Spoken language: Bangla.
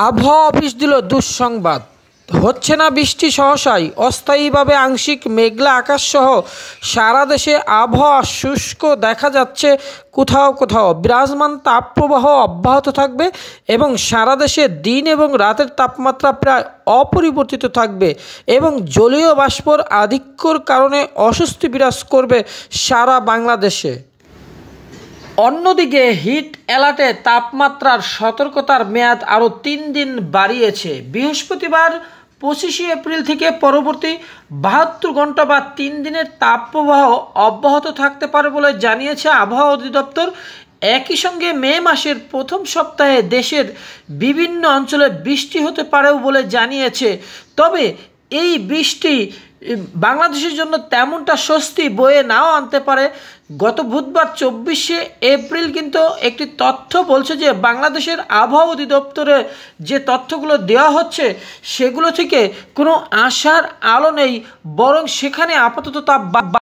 আবহাওয়া অফিস দিল দুঃসংবাদ, হচ্ছে না বৃষ্টি। সহসাই অস্থায়ীভাবে আংশিক মেঘলা আকাশসহ সারা দেশে আবহাওয়া শুষ্ক দেখা যাচ্ছে। কোথাও কোথাও বিরাজমান তাপপ্রবাহ অব্যাহত থাকবে এবং সারা দেশে দিন এবং রাতের তাপমাত্রা প্রায় অপরিবর্তিত থাকবে এবং জলীয় বাষ্পর আধিক্যর কারণে অস্বস্তি বিরাজ করবে সারা বাংলাদেশে। অন্যদিকে হিট অ্যালার্টে তাপমাত্রার সতর্কতার মেয়াদ আরও 3 দিন বাড়িয়েছে। বৃহস্পতিবার 25 এপ্রিল থেকে পরবর্তী 72 ঘন্টা বা 3 দিনের তাপপ্রবাহ অব্যাহত থাকতে পারে বলে জানিয়েছে আবহাওয়া অধিদপ্তর। একই সঙ্গে মে মাসের প্রথম সপ্তাহে দেশের বিভিন্ন অঞ্চলে বৃষ্টি হতে পারেও বলে জানিয়েছে। তবে এই বৃষ্টি বাংলাদেশের জন্য তেমনটা স্বস্তি বয়ে নাও আনতে পারে। গত বুধবার 24 এপ্রিল কিন্তু একটি তথ্য বলছে যে বাংলাদেশের আবহাওয়া অধিদপ্তরে যে তথ্যগুলো দেওয়া হচ্ছে সেগুলো থেকে কোনো আশার আলো নেই, বরং সেখানে আপাতত তাপ